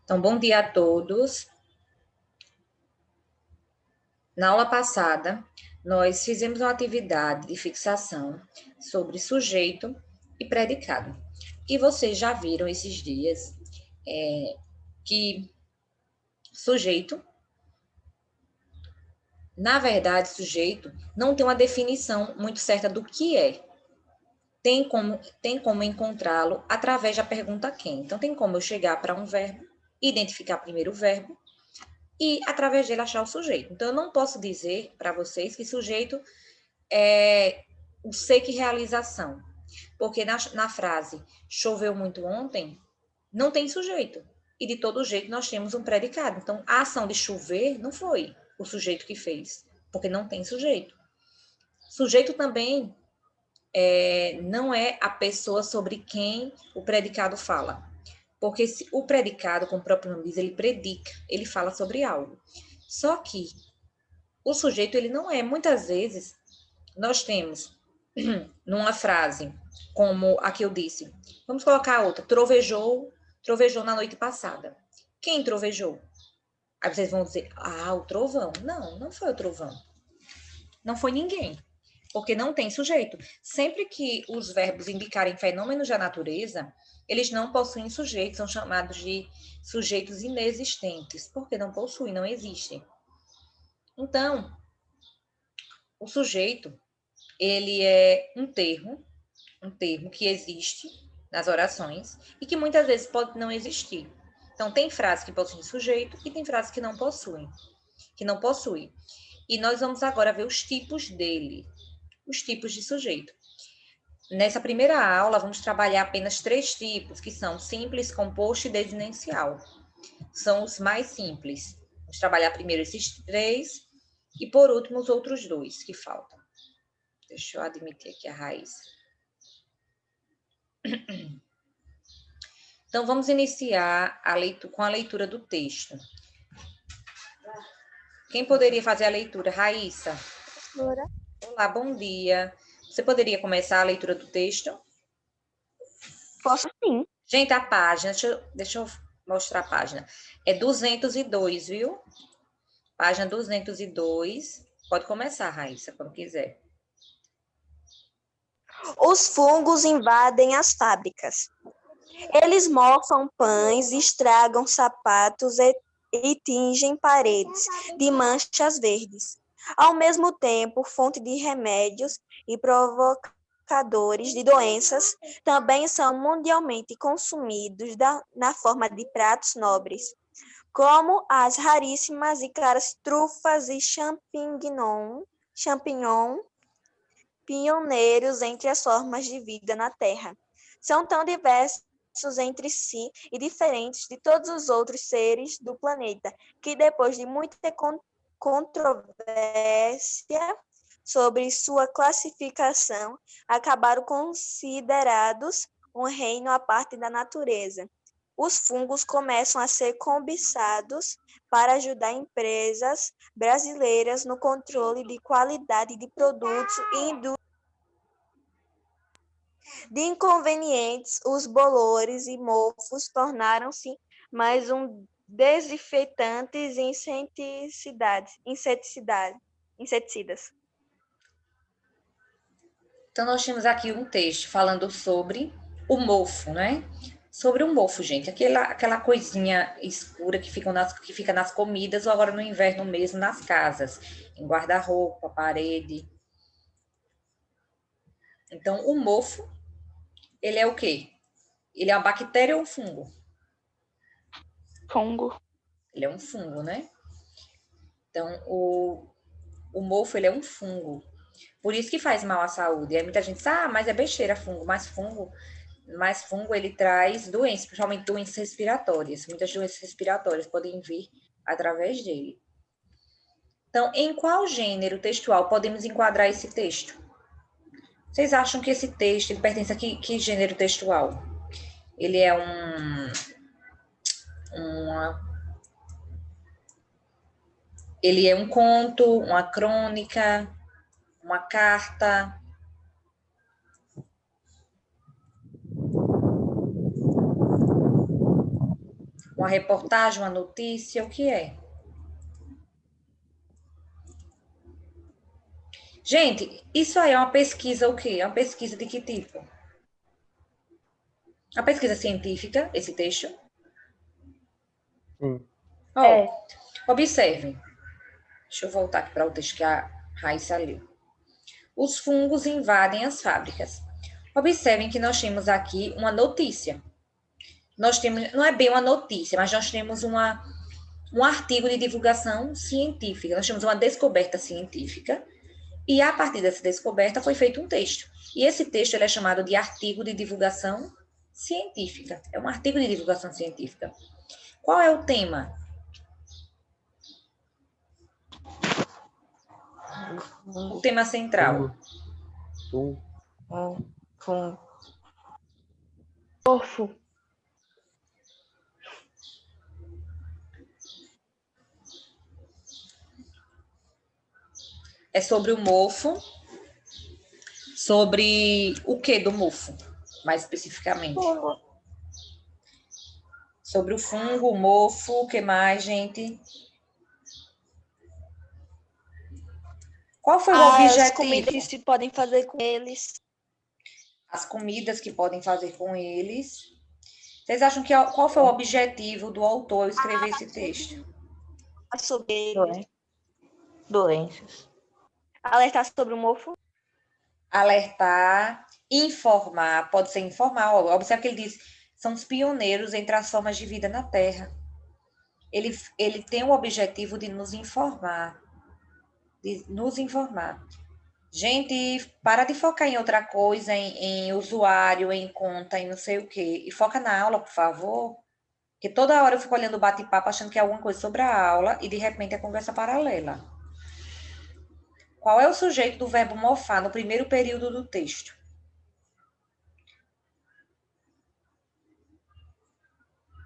Então, bom dia a todos. Na aula passada, nós fizemos uma atividade de fixação sobre sujeito e predicado. E vocês já viram esses dias que sujeito, na verdade, sujeito não tem uma definição muito certa do que é. Tem como encontrá-lo através da pergunta quem. Então, tem como eu chegar para um verbo, identificar primeiro o verbo, e, através dele, achar o sujeito. Então, eu não posso dizer para vocês que sujeito é o ser que realização. Porque na frase choveu muito ontem, não tem sujeito. E, de todo jeito, nós temos um predicado. Então, a ação de chover não foi o sujeito que fez, porque não tem sujeito. Sujeito também não é a pessoa sobre quem o predicado fala. Porque o predicado, como o próprio nome diz, ele predica, ele fala sobre algo. Só que o sujeito, ele não é. Muitas vezes, nós temos, numa frase, como a que eu disse, vamos colocar outra, trovejou na noite passada. Quem trovejou? Aí vocês vão dizer, o trovão. Não, não foi o trovão. Não foi ninguém. Porque não tem sujeito. Sempre que os verbos indicarem fenômenos da natureza, eles não possuem sujeito, são chamados de sujeitos inexistentes, porque não possuem, não existem. Então, o sujeito, ele é um termo que existe nas orações e que muitas vezes pode não existir. Então, tem frases que possuem sujeito e tem frases que não possuem, E nós vamos agora ver os tipos dele, os tipos de sujeito. Nessa primeira aula, vamos trabalhar apenas 3 tipos, que são simples, composto e desinеncial. São os mais simples. Vamos trabalhar primeiro esses 3 e, por último, os outros 2 que faltam. Deixa eu admitir aqui a Raíssa. Então, vamos iniciar com a leitura do texto. Quem poderia fazer a leitura? Raíssa. Professora. Olá, bom dia. Você poderia começar a leitura do texto? Posso sim. Gente, a página, deixa eu mostrar a página. É 202, viu? Página 202. Pode começar, Raíssa, quando quiser. Os fungos invadem as fábricas. Eles mofam pães, estragam sapatos e tingem paredes de manchas verdes. Ao mesmo tempo, fonte de remédios e provocadores de doenças, também são mundialmente consumidos na forma de pratos nobres, como as raríssimas e caras trufas e champignon, pioneiros entre as formas de vida na Terra. São tão diversos entre si e diferentes de todos os outros seres do planeta, que depois de muita controvérsia sobre sua classificação, acabaram considerados um reino à parte da natureza. Os fungos começam a ser cobiçados para ajudar empresas brasileiras no controle de qualidade de produtos e de inconvenientes, os bolores e mofos tornaram-se mais um desinfetantes e inseticidas. Então, nós temos aqui um texto falando sobre o mofo, né? Sobre o mofo, gente. Aquela coisinha escura que fica nas comidas ou agora no inverno mesmo nas casas. Em guarda-roupa, parede. Então, o mofo, ele é o quê? Ele é uma bactéria ou um fungo? Fungo. Ele é um fungo, né? Então, o mofo, ele é um fungo. Por isso que faz mal à saúde. Aí muita gente diz, mas é besteira fungo. Mas fungo, ele traz doenças, principalmente doenças respiratórias. Muitas doenças respiratórias podem vir através dele. Então, em qual gênero textual podemos enquadrar esse texto? Vocês acham que esse texto ele pertence a que gênero textual? Ele é ele é um conto, uma crônica, uma carta? Uma reportagem, uma notícia, o que é? Gente, isso aí é uma pesquisa o quê? É uma pesquisa de que tipo? Uma pesquisa científica, esse texto? Sim. Ó, observem. Deixa eu voltar aqui para o texto que a Raíssa leu. Os fungos invadem as fábricas. Observem que nós temos aqui uma notícia. Nós temos, não é bem uma notícia, mas nós temos um artigo de divulgação científica. Nós temos uma descoberta científica e a partir dessa descoberta foi feito um texto. E esse texto ele é chamado de artigo de divulgação científica. É um artigo de divulgação científica. Qual é o tema? O tema central. Mofo. É sobre o mofo. Sobre o que do mofo, mais especificamente? Sobre o fungo, o mofo, o que mais, gente? Qual foi o objetivo? As comidas que se podem fazer com eles. As comidas que podem fazer com eles. Vocês acham que qual foi o objetivo do autor ao escrever esse texto? Sobre eles. Doenças. Alertar sobre o mofo. Alertar, informar, pode ser informar. Observe que ele diz, são os pioneiros entre as formas de vida na Terra. Ele tem o objetivo de nos informar. Gente, para de focar em outra coisa, em usuário, em conta, em não sei o quê. E foca na aula, por favor. Porque toda hora eu fico olhando o bate-papo, achando que é alguma coisa sobre a aula, e de repente é conversa paralela. Qual é o sujeito do verbo mofar no primeiro período do texto?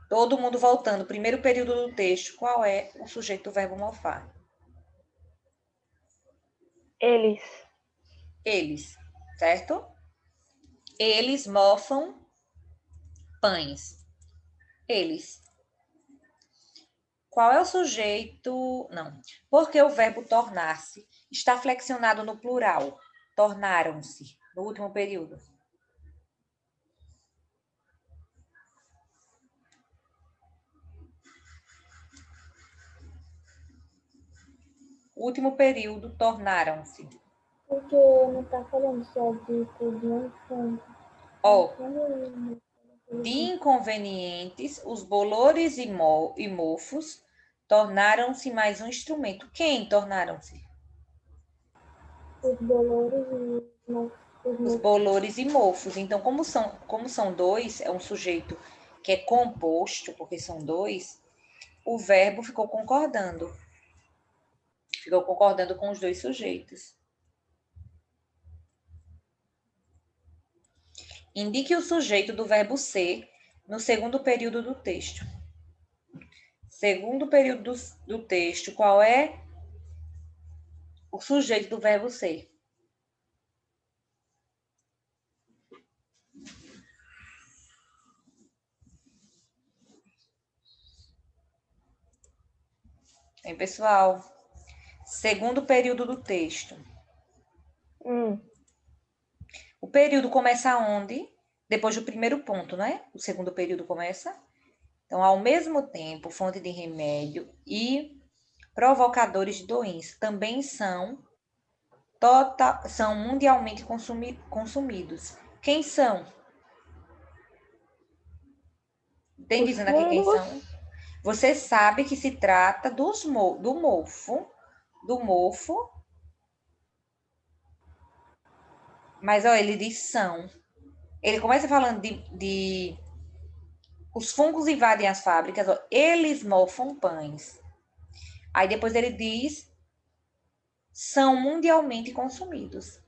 Todo mundo voltando. Primeiro período do texto. Qual é o sujeito do verbo mofar? Eles. Eles, certo? Eles mofam pães. Eles. Qual é o sujeito? Não. Porque o verbo tornar-se está flexionado no plural. Tornaram-se, no último período. Último período, tornaram-se. Porque não tá falando só de fungo. Ó, de inconvenientes, os bolores e mofos tornaram-se mais um instrumento. Quem tornaram-se? Os bolores e Os bolores e mofos. Então, como são dois, é um sujeito que é composto, porque são dois, o verbo ficou concordando. Ficou concordando com os dois sujeitos. Indique o sujeito do verbo ser no segundo período do texto. Segundo período do texto, qual é o sujeito do verbo ser? Bem, pessoal, segundo período do texto. O período começa onde? Depois do primeiro ponto, né? O segundo período começa. Então, ao mesmo tempo, fonte de remédio e provocadores de doença também são mundialmente consumidos. Quem são? Tem dizendo aqui quem são? Você sabe que se trata do mofo, mas ó, ele diz são. Ele começa falando de os fungos invadem as fábricas, ó, eles mofam pães. Aí depois ele diz são mundialmente consumidos.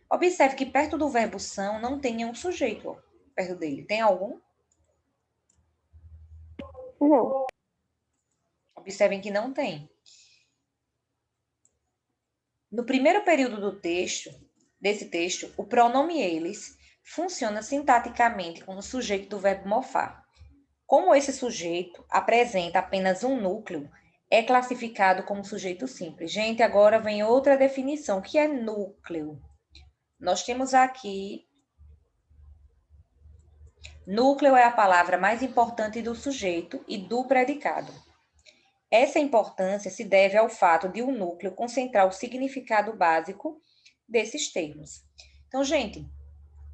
Observe que perto do verbo são não tem nenhum sujeito ó, perto dele. Tem algum? Não. Observem que não tem. No primeiro período desse texto, o pronome eles funciona sintaticamente como sujeito do verbo mofar. Como esse sujeito apresenta apenas um núcleo, é classificado como sujeito simples. Gente, agora vem outra definição, que é núcleo. Nós temos aqui... Núcleo é a palavra mais importante do sujeito e do predicado. Essa importância se deve ao fato de um núcleo concentrar o significado básico desses termos. Então, gente,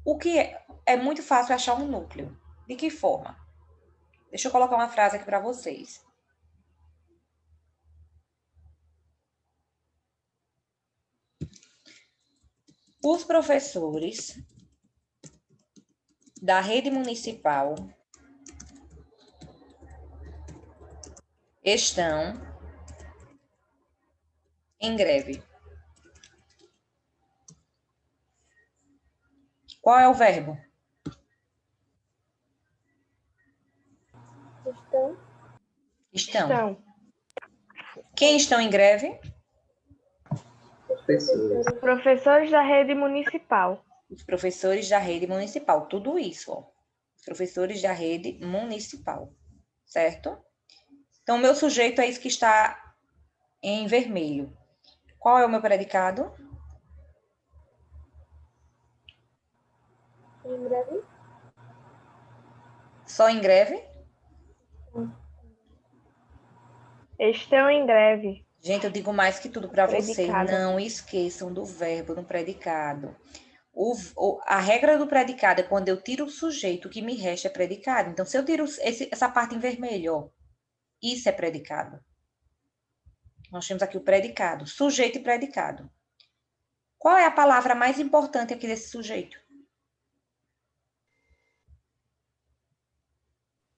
o que é muito fácil achar um núcleo. De que forma? Deixa eu colocar uma frase aqui para vocês. Os professores da rede municipal estão em greve. Qual é o verbo? Estão. Quem estão em greve? Professores da rede municipal. Os professores da rede municipal. Tudo isso, ó. Os professores da rede municipal. Certo? Então, o meu sujeito é esse que está em vermelho. Qual é o meu predicado? Em greve? Só em greve? Estão em greve. Gente, eu digo mais que tudo para vocês. Predicado. Não esqueçam do verbo no predicado. A regra do predicado é quando eu tiro o sujeito, o que me resta é predicado. Então, se eu tiro essa parte em vermelho, ó, isso é predicado. Nós temos aqui o predicado, sujeito e predicado. Qual é a palavra mais importante aqui desse sujeito?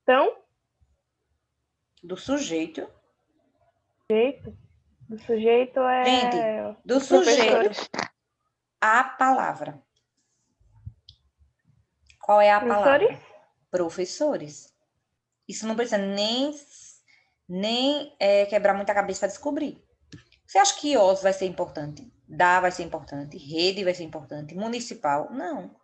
Então, Do sujeito. do sujeito é... Gente, do sujeito, a palavra. Qual é a palavra? Professores. Isso não precisa nem quebrar muita cabeça para descobrir. Você acha que OS vai ser importante? DA vai ser importante? Rede vai ser importante? Municipal? Não.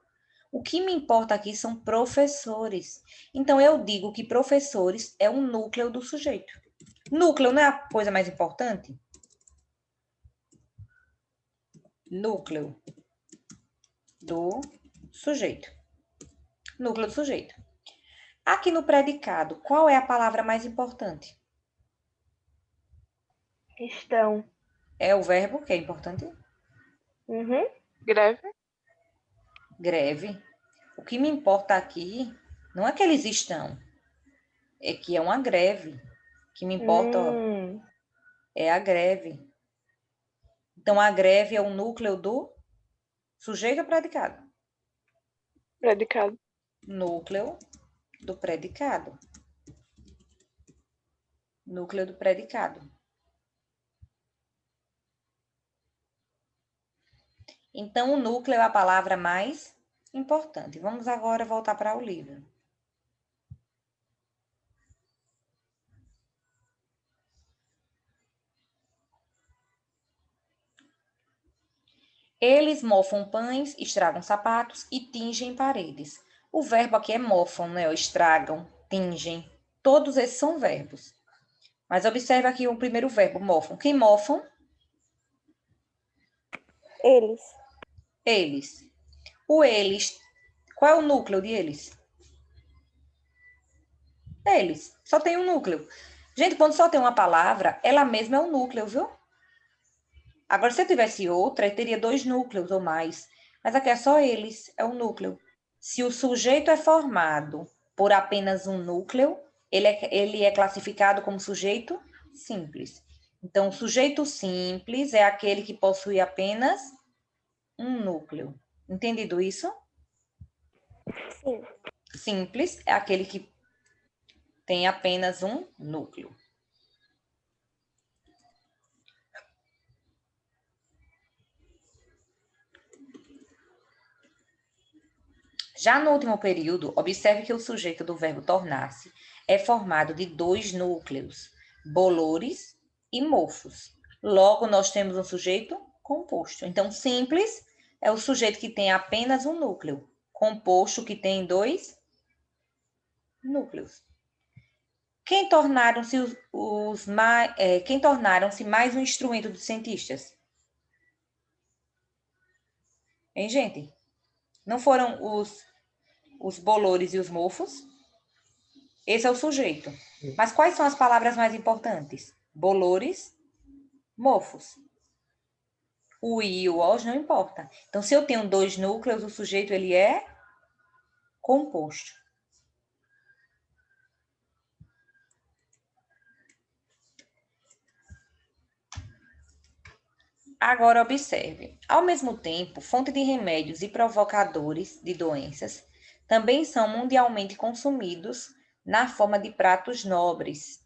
O que me importa aqui são professores. Então, eu digo que professores é um núcleo do sujeito. Núcleo não é a coisa mais importante? Núcleo do sujeito. Núcleo do sujeito. Aqui no predicado, qual é a palavra mais importante? Estão. É o verbo que é importante? Uhum. Greve. Greve. O que me importa aqui não é que eles estão, é que é uma greve. O que me importa é a greve. Então, a greve é o núcleo do sujeito ou predicado? Predicado. Núcleo do predicado. Núcleo do predicado. Então, o núcleo é a palavra mais importante. Vamos agora voltar para o livro. Eles mofam pães, estragam sapatos e tingem paredes. O verbo aqui é mofam, né? Estragam, tingem. Todos esses são verbos. Mas observe aqui o primeiro verbo, mofam. Quem mofam? Eles. Eles. O eles, qual é o núcleo de eles? Eles. Só tem um núcleo. Gente, quando só tem uma palavra, ela mesma é um núcleo, viu? Agora, se eu tivesse outra, eu teria dois núcleos ou mais. Mas aqui é só eles, é um núcleo. Se o sujeito é formado por apenas um núcleo, ele é classificado como sujeito simples. Então, o sujeito simples é aquele que possui apenas um núcleo. Entendido isso? Sim. Simples é aquele que tem apenas um núcleo. Já no último período, observe que o sujeito do verbo tornar-se é formado de dois núcleos, bolores e mofos. Logo, nós temos um sujeito composto. Então, simples é o sujeito que tem apenas um núcleo. Composto que tem dois núcleos. Quem tornaram-se quem tornaram-se mais um instrumento dos cientistas? Hein, gente? Não foram os bolores e os mofos? Esse é o sujeito. Mas quais são as palavras mais importantes? Bolores, mofos. O I e o OS não importa. Então, se eu tenho 2 núcleos, o sujeito ele é composto. Agora, observe. Ao mesmo tempo, fonte de remédios e provocadores de doenças também são mundialmente consumidos na forma de pratos nobres.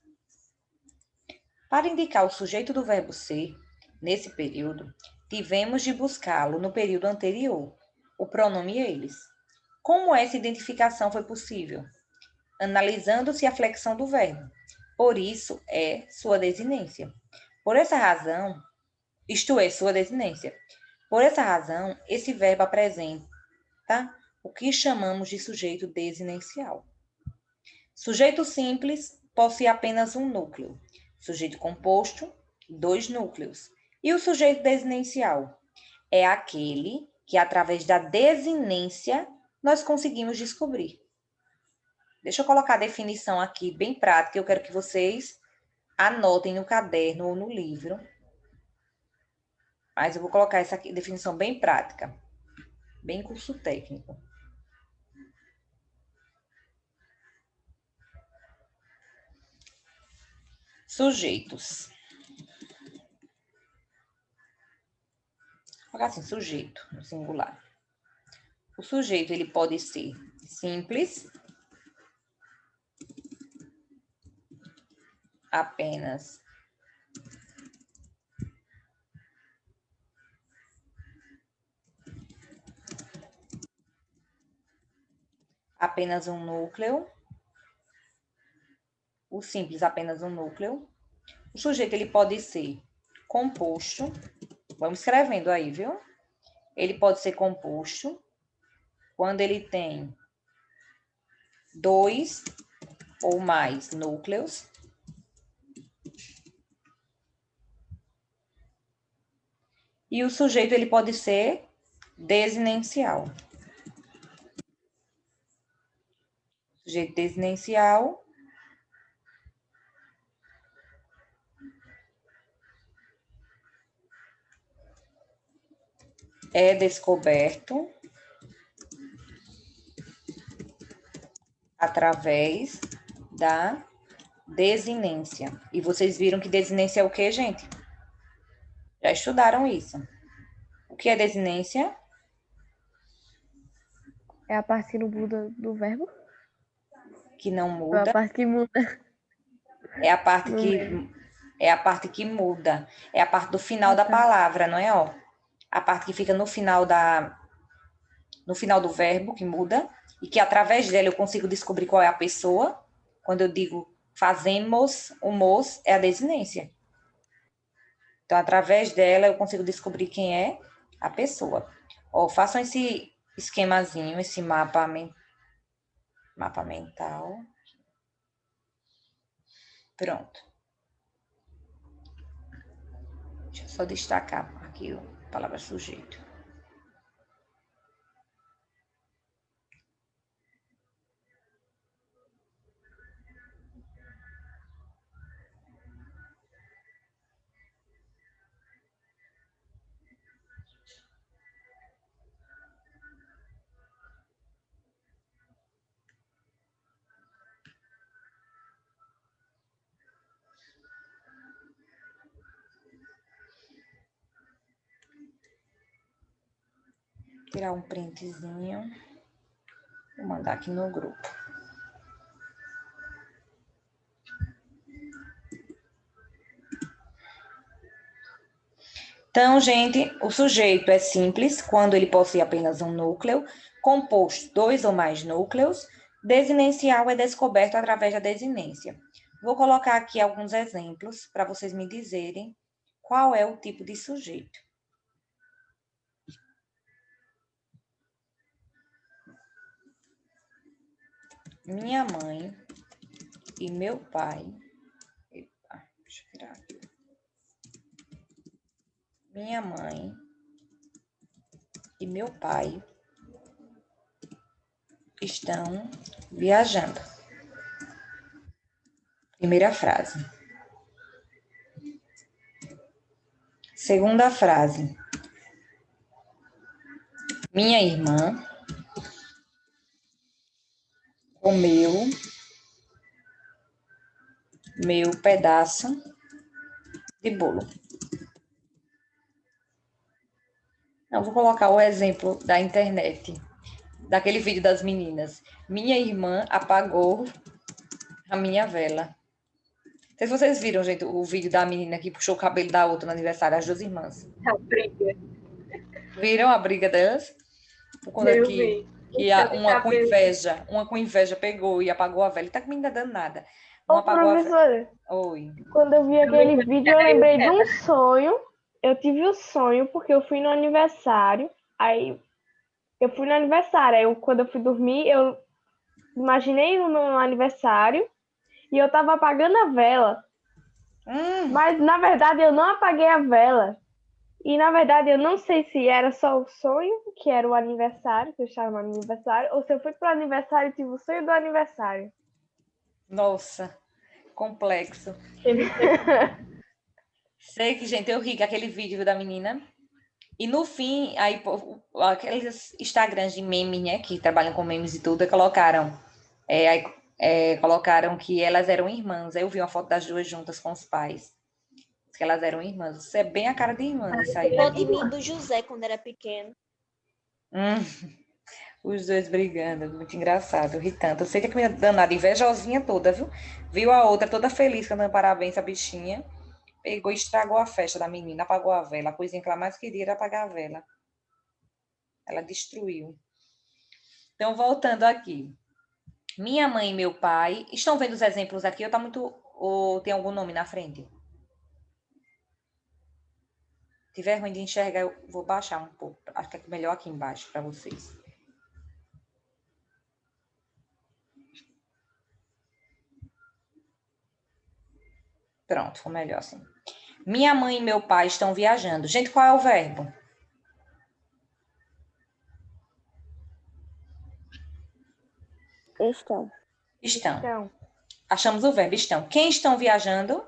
Para indicar o sujeito do verbo ser, nesse período, tivemos de buscá-lo no período anterior, o pronome eles. Como essa identificação foi possível? Analisando-se a flexão do verbo. Por isso, é sua desinência. Por essa razão, isto é, sua desinência. Por essa razão, esse verbo apresenta o que chamamos de sujeito desinencial. Sujeito simples possui apenas um núcleo. Sujeito composto, 2 núcleos. E o sujeito desinencial? É aquele que, através da desinência, nós conseguimos descobrir. Deixa eu colocar a definição aqui, bem prática. Eu quero que vocês anotem no caderno ou no livro. Mas eu vou colocar essa aqui, definição bem prática. Bem curso técnico. Sujeitos. Vou colocar assim, sujeito, no singular. O sujeito, ele pode ser simples, apenas um núcleo. O simples, apenas um núcleo. O sujeito, ele pode ser composto. Vamos escrevendo aí, viu? Ele pode ser composto quando ele tem 2 ou mais núcleos. E o sujeito, ele pode ser desinencial. Sujeito desinencial é descoberto através da desinência. E vocês viram que desinência é o quê, gente? Já estudaram isso. O que é desinência? É a parte que não muda do verbo? Que não Ou é a muda. parte que muda? É a parte No que meio. é a parte que muda. É a parte do final da tá. palavra, não é, ó? A parte que fica no final do verbo, que muda, e que através dela eu consigo descobrir qual é a pessoa. Quando eu digo fazemos, o mos é a desinência. Então, através dela, eu consigo descobrir quem é a pessoa. Ó, façam esse esquemazinho, esse mapa mental. Pronto. Deixa eu só destacar aqui a palavra sujeito. Tirar um printzinho. Vou mandar aqui no grupo. Então, gente, o sujeito é simples quando ele possui apenas um núcleo, composto 2 ou mais núcleos. Desinencial é descoberto através da desinência. Vou colocar aqui alguns exemplos para vocês me dizerem qual é o tipo de sujeito. Minha mãe e meu pai. Epa, deixa eu virar aqui. Minha mãe e meu pai estão viajando. Primeira frase. Segunda frase. Minha irmã comeu meu pedaço de bolo. Não, vou colocar o exemplo da internet, daquele vídeo das meninas. Minha irmã apagou a minha vela. Não sei se vocês viram, gente, o vídeo da menina que puxou o cabelo da outra no aniversário, as duas irmãs. A briga. Viram a briga delas? Por conta Eu que vi. uma com inveja pegou e apagou a vela. Tá com menina danada. Uma Ô, apagou a vela. professora, Oi. quando eu vi aquele vídeo, eu lembrei de um sonho. Eu tive o sonho porque eu fui no aniversário. Aí quando eu fui dormir, eu imaginei o meu aniversário e eu tava apagando a vela. Mas na verdade eu não apaguei a vela. E na verdade eu não sei se era só o sonho, que era o aniversário, que eu estava no aniversário, ou se eu fui pro aniversário e tive o sonho do aniversário. Nossa, complexo. Sei que, gente, eu ri com aquele vídeo da menina. E no fim, aí aqueles Instagrams de memes, né, que trabalham com memes e tudo, colocaram que elas eram irmãs. Aí eu vi uma foto das duas juntas com os pais. Que elas eram irmãs. Isso é bem a cara de irmã, isso aí. Igual de mim e do José quando era pequeno. Os dois brigando, muito engraçado, eu ri tanto. Eu sei que a menina danada, invejosinha toda, viu? Viu a outra toda feliz, cantando parabéns a bichinha. Pegou e estragou a festa da menina, apagou a vela. A coisinha que ela mais queria era apagar a vela. Ela destruiu. Então, voltando aqui. Minha mãe e meu pai. Estão vendo os exemplos aqui? Ou tá muito. Ou tem algum nome na frente? Se tiver ruim de enxergar, eu vou baixar um pouco. Acho que é melhor aqui embaixo para vocês. Pronto, ficou melhor assim. Minha mãe e meu pai estão viajando. Gente, qual é o verbo? Estão. Estão. Então, Achamos o verbo estão. Quem estão viajando?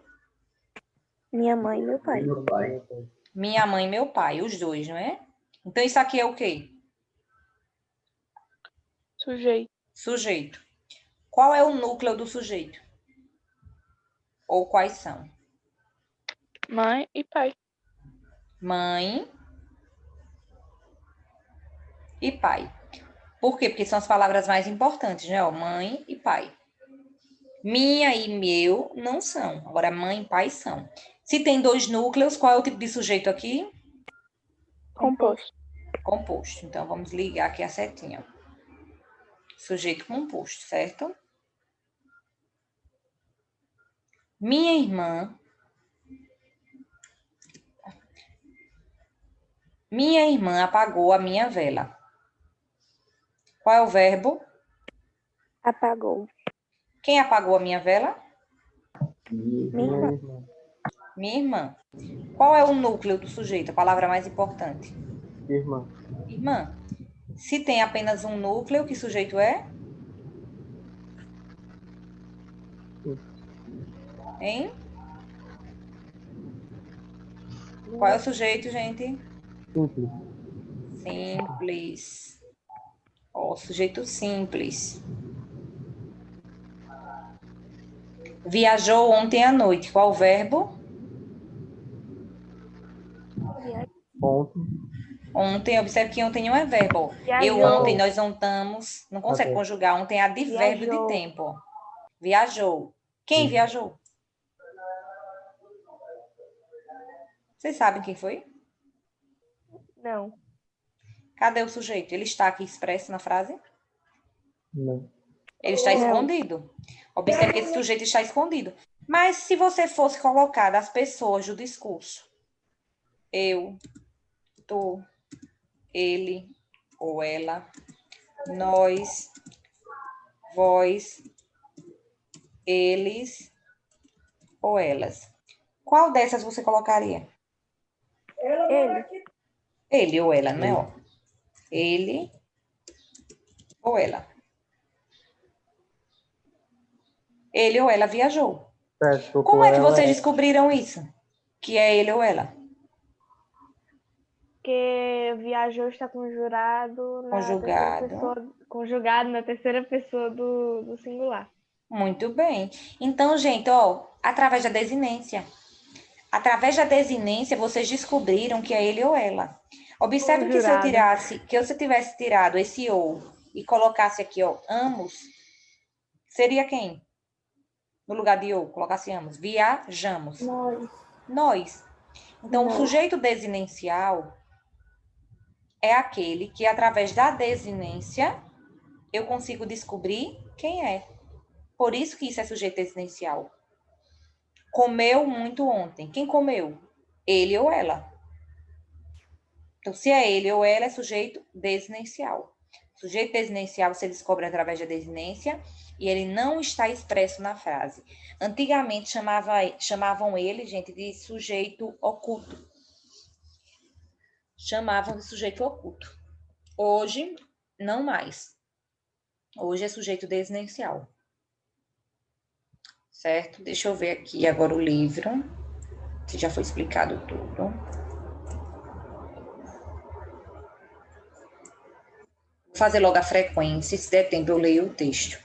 Minha mãe e meu pai. Minha mãe e meu pai, os dois, não é? Então, isso aqui é o quê? Sujeito. Sujeito. Qual é o núcleo do sujeito? Ou quais são? Mãe e pai. Mãe e pai. Por quê? Porque são as palavras mais importantes, né? Ó, mãe e pai. Minha e meu não são. Agora, mãe e pai são. Se tem dois núcleos, qual é o tipo de sujeito aqui? Composto. Composto. Então, vamos ligar aqui a setinha. Sujeito composto, certo? Minha irmã. Minha irmã apagou a minha vela. Qual é o verbo? Apagou. Quem apagou a minha vela? Minha irmã. Minha irmã. Qual é o núcleo do sujeito? A palavra mais importante? Irmã. Irmã. Se tem apenas um núcleo, que sujeito é? Hein? Qual é o sujeito, gente? Simples. Simples. Ó, sujeito simples. Viajou ontem à noite. Qual o verbo? Ontem. Ontem, observe que ontem não é verbo. Eu Viajou. ontem, nós ontamos. Não consegue Tá bom. conjugar. Ontem é advérbio de Viajou. tempo. Viajou. Quem viajou? Vocês sabem quem foi? Não. Cadê o sujeito? Ele está aqui expresso na frase? Não. Ele está escondido. Observe que esse sujeito está escondido. Mas se você fosse colocar as pessoas do discurso, eu, tu, ele ou ela, nós, vós, eles ou elas. Qual dessas você colocaria? Ele. Ele ou ela, não é? Ó. Ele ou ela. Ele ou ela viajou. Certo, Como é que ela vocês descobriram isso? Que é ele ou ela? Que viajou está conjurado na terceira Conjugado. pessoa, conjugado na terceira pessoa do singular. Muito bem. Então, gente, ó, através da desinência. Através da desinência, vocês descobriram que é ele ou ela. Observe que se eu Conjurado. tivesse tirado esse ou e colocasse aqui, ó, ambos, seria quem? No lugar de ou, colocasse ambos. Viajamos. Nós. Nós. Então, o Nós. sujeito desinencial é aquele que, através da desinência, eu consigo descobrir quem é. Por isso que isso é sujeito desinencial. Comeu muito ontem. Quem comeu? Ele ou ela. Então, se é ele ou ela, é sujeito desinencial. Sujeito desinencial você descobre através da desinência e ele não está expresso na frase. Antigamente chamavam ele, gente, de sujeito oculto. Chamavam de sujeito oculto. Hoje, não mais. Hoje é sujeito desinencial. Certo? Deixa eu ver aqui agora o livro, se já foi explicado tudo. Vou fazer logo a frequência, se der tempo eu leio o texto.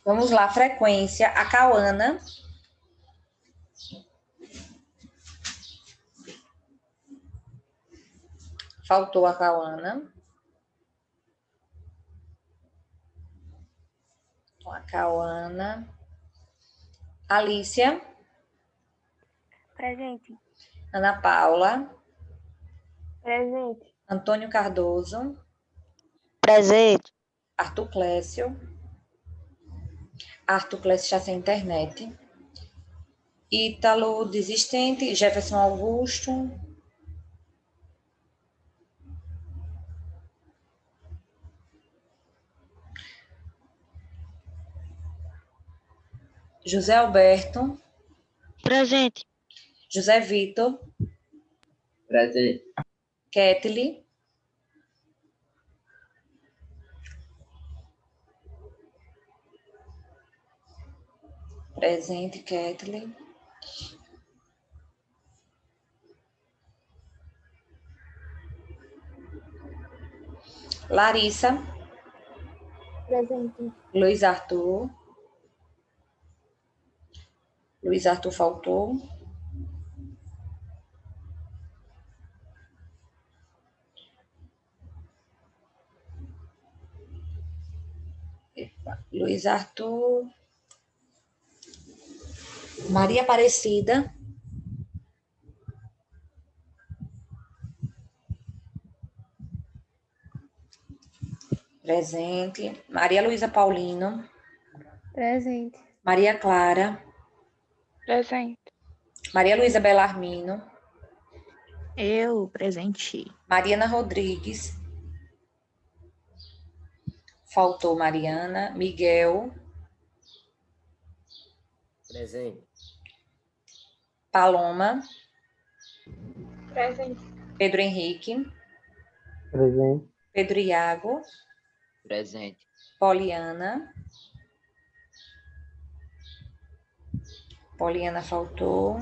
Vamos lá, frequência. A Cauana. Faltou a Cauana. A Cauana. Alicia. Presente. Ana Paula. Presente. Antônio Cardoso. Presente. Arthur Clécio. Arthur Clécio está sem internet. Ítalo desistente. Jefferson Augusto. José Alberto. Presente. José Vitor. Presente. Ketli. Presente, Ketli. Larissa. Presente. Luiz Arthur. Luiz Arthur faltou. Luiz Arthur. Maria Aparecida. Presente. Maria Luísa Paulino. Presente. Maria Clara. Presente. Maria Luísa Belarmino. Eu, presente. Mariana Rodrigues. Faltou Mariana. Miguel. Presente. Paloma. Presente. Pedro Henrique. Presente. Pedro Iago. Presente. Poliana. Poliana faltou.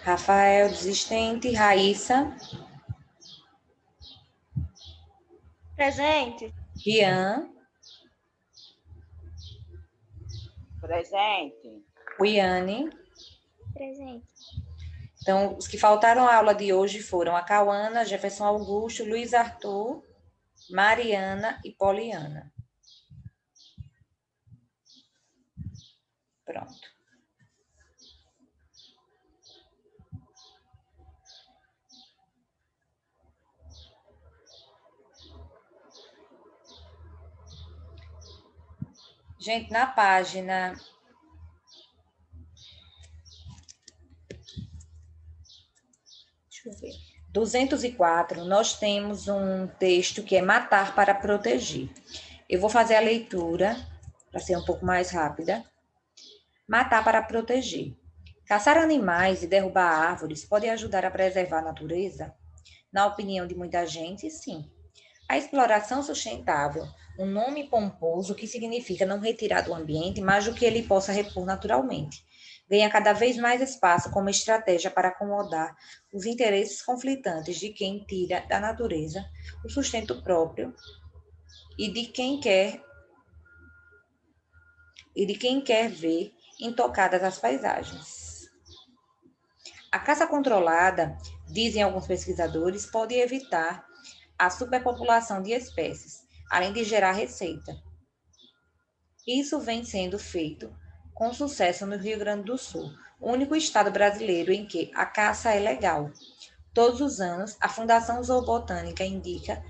Rafael, desistente. Raíssa. Presente. Rian. Presente. Wiane. Presente. Então, os que faltaram à aula de hoje foram a Cauana, Jefferson Augusto, Luiz Arthur, Mariana e Poliana. Pronto. Gente, na página... Deixa eu ver. 204, nós temos um texto que é matar para proteger. Eu vou fazer a leitura, para ser um pouco mais rápida. Matar para proteger. Caçar animais e derrubar árvores pode ajudar a preservar a natureza? Na opinião de muita gente, sim. A exploração sustentável, um nome pomposo que significa não retirar do ambiente mais do que ele possa repor naturalmente, ganha cada vez mais espaço como estratégia para acomodar os interesses conflitantes de quem tira da natureza o sustento próprio e de quem quer ver intocadas as paisagens. A caça controlada, dizem alguns pesquisadores, pode evitar a superpopulação de espécies, além de gerar receita. Isso vem sendo feito com sucesso no Rio Grande do Sul, o único estado brasileiro em que a caça é legal. Todos os anos, a Fundação Zoobotânica indica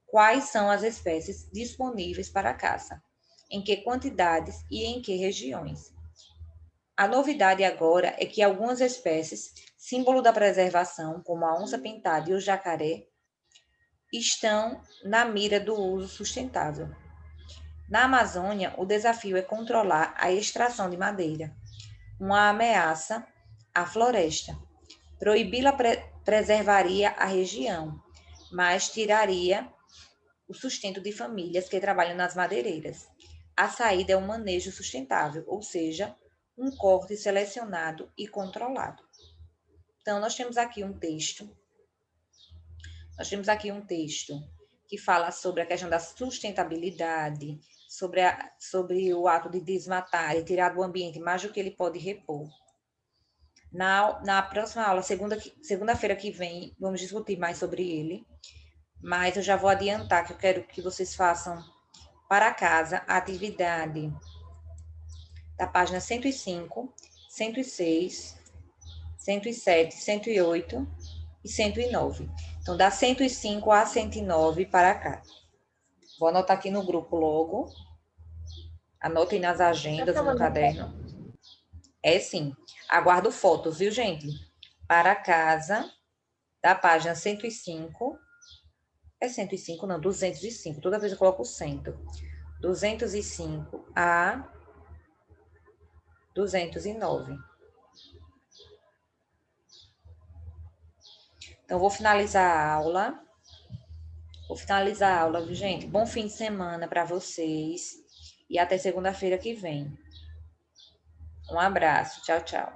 quais são as espécies disponíveis para a caça, em que quantidades e em que regiões. A novidade agora é que algumas espécies, símbolo da preservação, como a onça-pintada e o jacaré, estão na mira do uso sustentável. Na Amazônia, o desafio é controlar a extração de madeira, uma ameaça à floresta. Proibi-la preservaria a região, mas tiraria o sustento de famílias que trabalham nas madeireiras. A saída é um manejo sustentável, ou seja, um corte selecionado e controlado. Então, nós temos aqui um texto que fala sobre a questão da sustentabilidade, sobre o ato de desmatar e tirar do ambiente mais do que ele pode repor. Na próxima aula, segunda-feira que vem, vamos discutir mais sobre ele, mas eu já vou adiantar que eu quero que vocês façam para casa a atividade da página 105, 106, 107, 108 e 109. Então, da 105 a 109 para cá. Vou anotar aqui no grupo logo. Anotem nas agendas, no caderno. É sim. Aguardo fotos, viu, gente? Para casa, da página 105. É 105, não, 205. Toda vez eu coloco 100. 205 a 209. Então, vou finalizar a aula. Viu, gente? Bom fim de semana para vocês. E até segunda-feira que vem. Um abraço. Tchau, tchau.